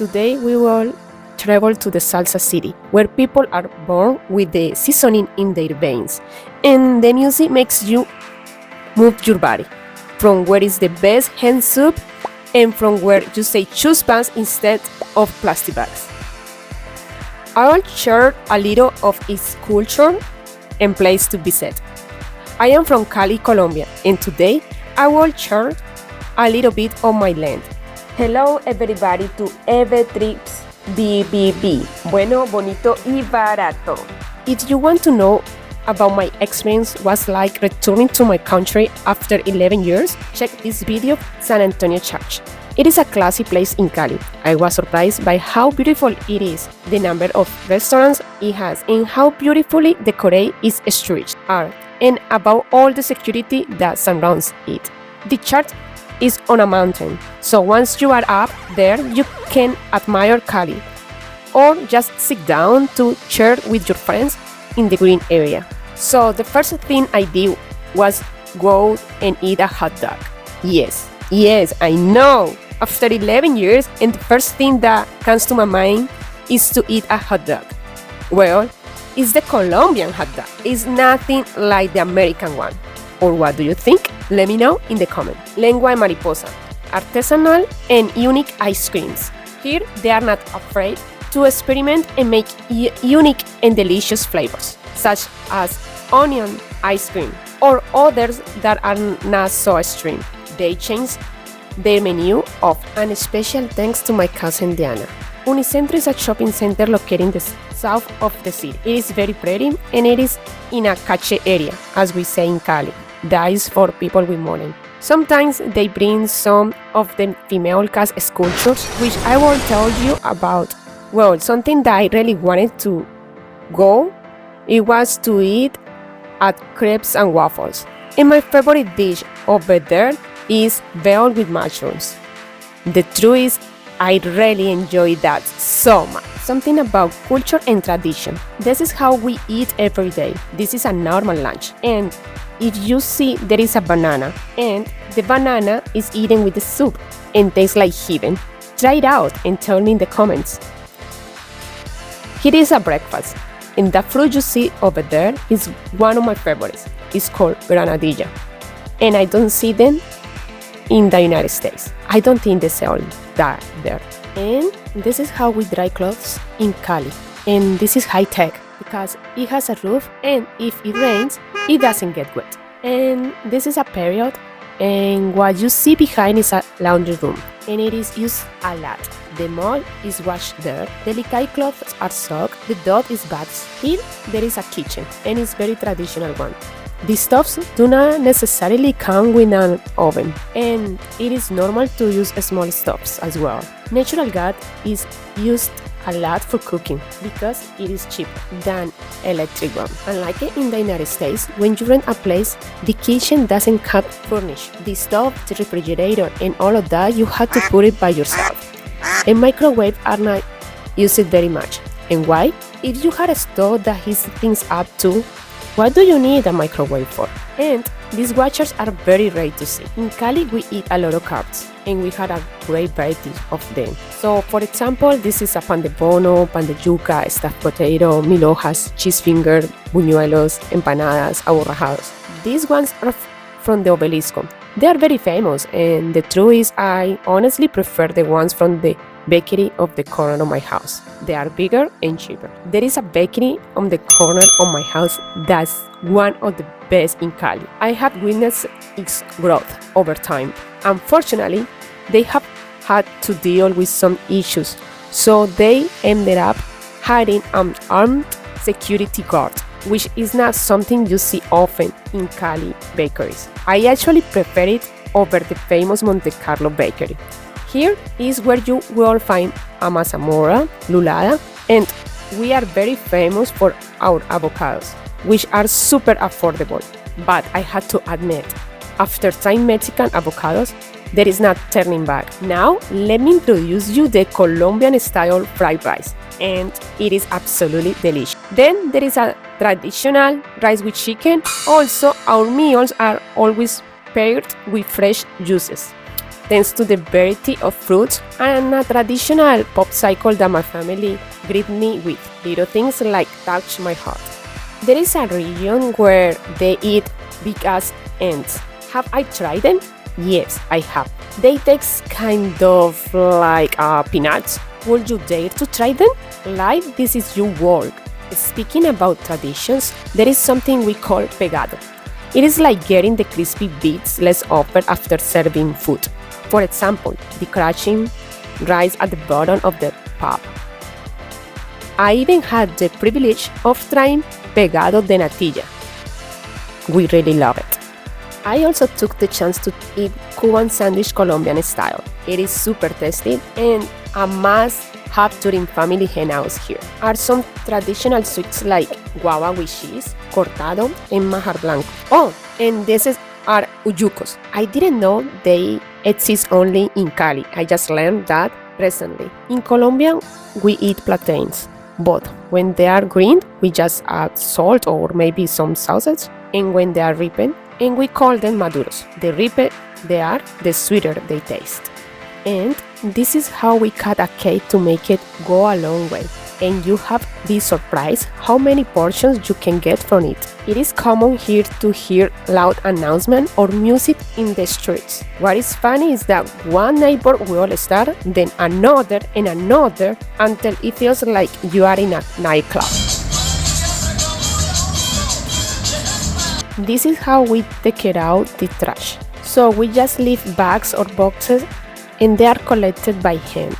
Today we will travel to the salsa city, where people are born with the seasoning in their veins, and the music makes you move your body. From where is the best hand soup, and from where you say choose pants instead of plastic bags. I will share a little of its culture and place to visit. I am from Cali, Colombia, and today I will share a little bit of my land. Hello everybody to EveTripsBBB. Bueno, bonito y barato. If you want to know about my experience was like returning to my country after 11 years, check this video, San Antonio Church. It is a classy place in Cali. I was surprised by how beautiful it is, the number of restaurants it has, and how beautifully decorated its streets are, and about all the security that surrounds it. The church is on a mountain, so once you are up there, you can admire Cali, or just sit down to chat with your friends in the green area. So the first thing I did was go and eat a hot dog. Yes, I know. After 11 years, and the first thing that comes to my mind is to eat a hot dog. Well, it's the Colombian hot dog. It's nothing like the American one. Or what do you think? Let me know in the comment. Lengua de mariposa, artisanal and unique ice creams. Here, they are not afraid to experiment and make unique and delicious flavors, such as onion ice cream or others that are not so extreme. They change their menu of, and special thanks to my cousin Diana. Unicentro is a shopping center located in the south of the city. It is very pretty and it is in a cache area, as we say in Cali. That is for people with money. Sometimes they bring some of the female cast sculptures, which I will tell you about. Well, something that I really wanted to go, it was to eat at crepes and waffles. And my favorite dish over there is veal with mushrooms. The truth is, I really enjoy that so much. Something about culture and tradition. This is how we eat every day. This is a normal lunch. And if you see, there is a banana. And the banana is eaten with the soup and tastes like heaven. Try it out and tell me in the comments. Here is a breakfast. And the fruit you see over there is one of my favorites. It's called granadilla. And I don't see them in the United States. I don't think they sell that there. And this is how we dry clothes in Cali. And this is high tech because it has a roof, and if it rains, it doesn't get wet. And this is a period, and what you see behind is a laundry room, and it is used a lot. The mall is washed there, delicate clothes are soaked, the dog is bathed. Here there is a kitchen, and it's very traditional one. These stoves do not necessarily come with an oven, and it is normal to use small stoves as well. Natural gas is used a lot for cooking because it is cheaper than electric one. Unlike in the United States, when you rent a place, the kitchen doesn't come furnished. The stove, the refrigerator, and all of that, you have to put it by yourself. And microwaves are not used very much. And why? If you had a stove that heats things up too, what do you need a microwave for? And these watchers are very rare to see. In Cali, we eat a lot of carbs, and we had a great variety of them. So, for example, this is a pan de bono, pan de yuca, stuffed potato, mil hojas, cheese finger, buñuelos, empanadas, aborrajados. These ones are from the Obelisco. They are very famous, and the truth is I honestly prefer the ones from the bakery of the corner of my house. They are bigger and cheaper. There is a bakery on the corner of my house that's one of the best in Cali. I have witnessed its growth over time. Unfortunately, they have had to deal with some issues, so they ended up hiring an armed security guard, which is not something you see often in Cali bakeries. I actually prefer it over the famous Monte Carlo bakery. Here is where you will find a mazamorra, lulada, and we are very famous for our avocados, which are super affordable. But I had to admit, after trying Mexican avocados, there is not turning back. Now, let me introduce you the Colombian style fried rice, and it is absolutely delicious. Then there is a traditional rice with chicken. Also, our meals are always paired with fresh juices. thanks to the variety of fruits and a traditional popsicle that my family greet me with. Little things like touch my heart. There is a region where they eat big ass ants. Have I tried them? Yes, I have. They taste kind of like peanuts. Would you dare to try them? Like this is your work. Speaking about traditions, there is something we call pegado. It is like getting the crispy bits left over after serving food. For example, the crashing rice at the bottom of the pub. I even had the privilege of trying pegado de natilla. We really love it. I also took the chance to eat Cuban sandwich Colombian style. It is super tasty and a must-have during family hangouts here. Are some traditional sweets like guava with cheese, cortado, and majar blanco. Oh, and these are uyucos. I didn't know they exist only in Cali. I just learned that recently. In Colombia, we eat plantains. But when they are green, we just add salt or maybe some sausage. And when they are ripened, and we call them maduros. The riper they are, the sweeter they taste. And this is how we cut a cake to make it go a long way. And you have be surprised how many portions you can get from it. It is common here to hear loud announcemement or music in the streets. What is funny is that one neighbor will start, then another and another until it feels like you are in a nightclub. This is how we take out the trash. So we just leave bags or boxes and they are collected by hand.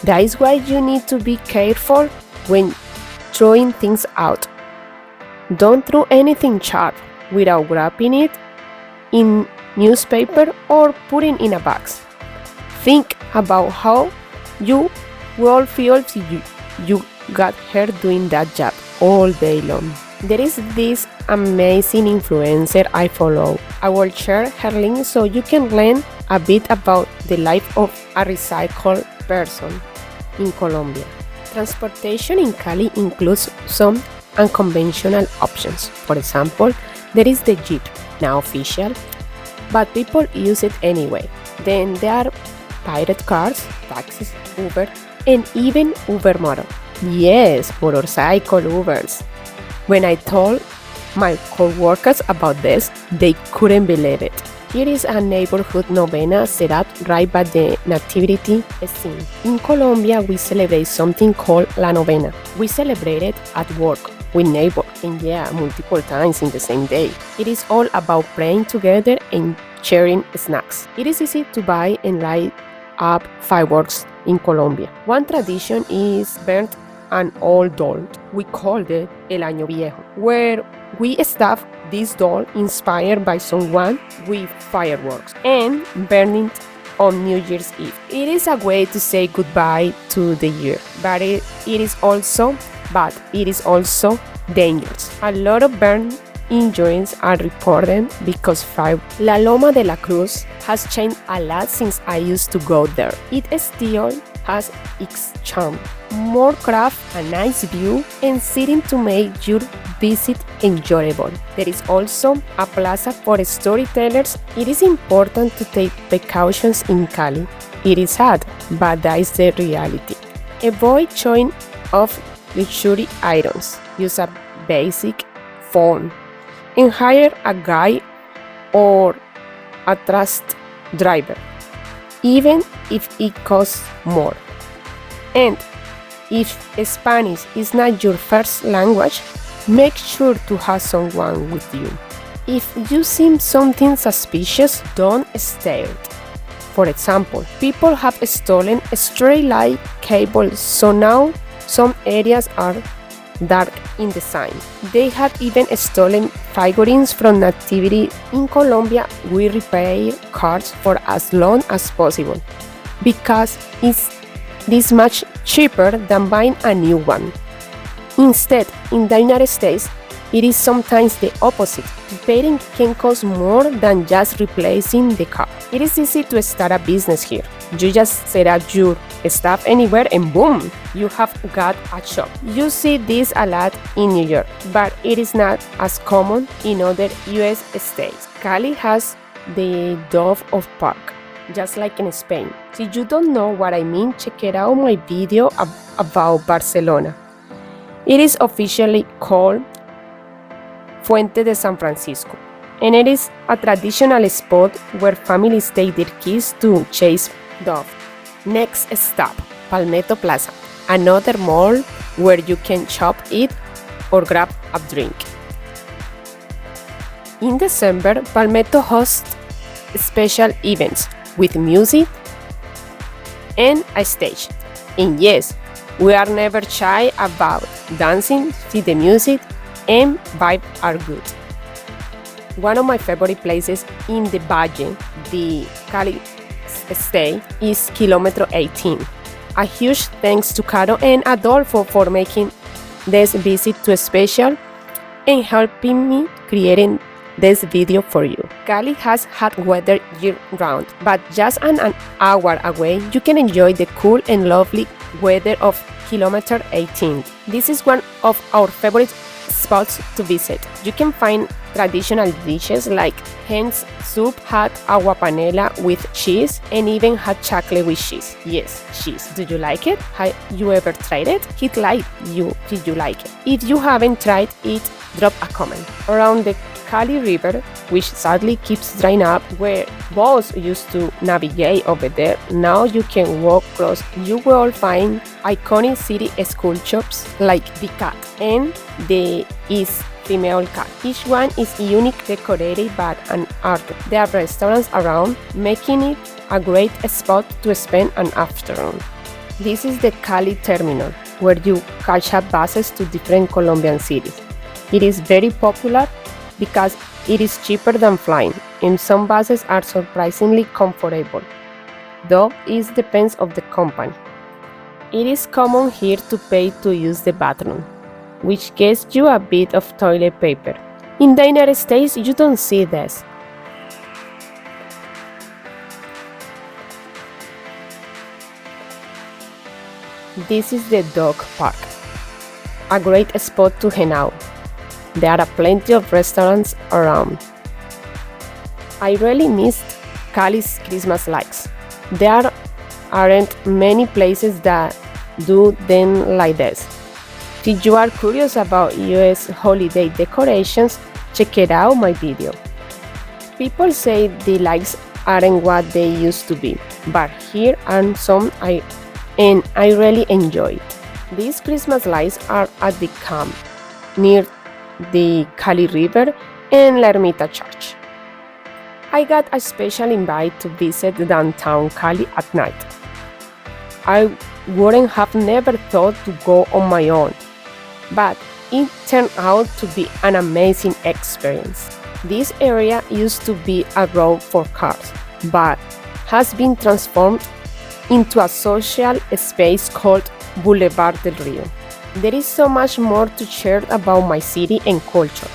That is why you need to be careful when throwing things out. Don't throw anything sharp without wrapping it in newspaper or putting in a box. Think about how you will feel if you got hurt doing that job all day long. There is this amazing influencer I follow. I will share her link so you can learn a bit about the life of a recycled person in Colombia. Transportation in Cali includes some unconventional options. For example, there is the Jeep, now official, but people use it anyway. Then there are pirate cars, taxis, Uber, and even Uber Moto. Yes, motorcycle Ubers. When I told my co-workers about this, they couldn't believe it. Here is a neighborhood novena set up right by the nativity scene. In Colombia, we celebrate something called La Novena. We celebrate it at work with neighbors, and multiple times in the same day. It is all about praying together and sharing snacks. It is easy to buy and light up fireworks in Colombia. One tradition is burn an old doll. We called it El Año Viejo, where we stuff this doll inspired by someone with fireworks and burn it on New Year's Eve. It is a way to say goodbye to the year, but it is also dangerous. A lot of burn injuries are reported because fire. La Loma de la Cruz has changed a lot since I used to go there. It still has its charm, more craft, a nice view, and sitting to make your visit enjoyable. There is also a plaza for storytellers. It is important to take precautions in Cali. It is hard, but that is the reality. Avoid showing off luxury items. Use a basic phone and hire a guide or a trust driver, even if it costs more. And if Spanish is not your first language, make sure to have someone with you. If you see something suspicious, don't stare. For example, people have stolen stray light cables, so now some areas are dark in design. They have even stolen figurines from nativity. In Colombia, we repair cars for as long as possible because it's this much cheaper than buying a new one. Instead, in the United States, it is sometimes the opposite. Repairing can cost more than just replacing the car. It is easy to start a business here. You just set up your stuff anywhere and boom, you have got a shop. You see this a lot in New York, but it is not as common in other US states. Cali has the Dove of Park, just like in Spain. If you don't know what I mean, check it out my video about Barcelona. It is officially called Fuente de San Francisco, and it is a traditional spot where families take their kids to chase doves. Next stop, Palmetto Plaza, another mall where you can shop, eat, or grab a drink. In December, Palmetto hosts special events with music and a stage. And yes, we are never shy about dancing to the music, and vibes are good. One of my favorite places in the Valle, the Cali state, is Kilometer 18. A huge thanks to Caro and Adolfo for making this visit too special and helping me creating this video for you. Cali has hot weather year-round, but just an hour away, you can enjoy the cool and lovely weather of Kilometer 18. This is one of our favorite spots to visit. You can find traditional dishes like hen's soup, hot agua panela with cheese, and even hot chocolate with cheese. Yes, cheese. Do you like it? Have you ever tried it? Hit like if you like it. If you haven't tried it, drop a comment. Around the Cali River, which sadly keeps drying up, where boats used to navigate over there, now you can walk across. You will find iconic city sculptures like the cat and the East female cat. Each one is unique, decorated by an artist. There are restaurants around, making it a great spot to spend an afternoon. This is the Cali terminal, where you catch up buses to different Colombian cities. It is very popular because it is cheaper than flying, and some buses are surprisingly comfortable, though it depends on the company. It is common here to pay to use the bathroom, which gets you a bit of toilet paper. In the United States, you don't see this. This is the dog park, a great spot to hang out. There are plenty of restaurants around. I really missed Cali's Christmas lights. There aren't many places that do them like this. If you are curious about US holiday decorations, check it out my video. People say the lights aren't what they used to be, but here are some and I really enjoy it. These Christmas lights are at the camp near the Cali River and La Ermita Church. I got a special invite to visit downtown Cali at night. I wouldn't have never thought to go on my own, but it turned out to be an amazing experience. This area used to be a road for cars, but has been transformed into a social space called Boulevard del Rio. There is so much more to share about my city and culture,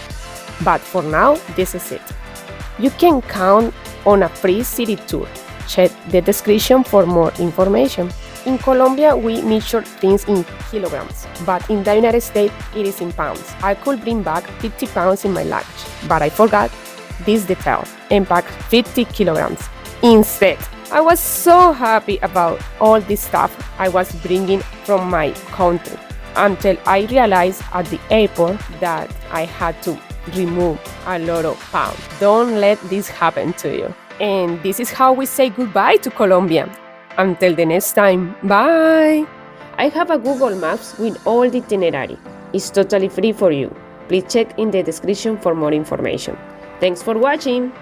but for now, this is it. You can count on a free city tour. Check the description for more information. In Colombia, we measure things in kilograms, but in the United States, it is in pounds. I could bring back 50 pounds in my luggage, but I forgot this detail and packed 50 kilograms instead. I was so happy about all this stuff I was bringing from my country until I realized at the airport that I had to remove a lot of pounds. Don't let this happen to you. And this is how we say goodbye to Colombia. Until the next time, bye! I have a Google Maps with all the itinerary. It's totally free for you. Please check in the description for more information. Thanks for watching!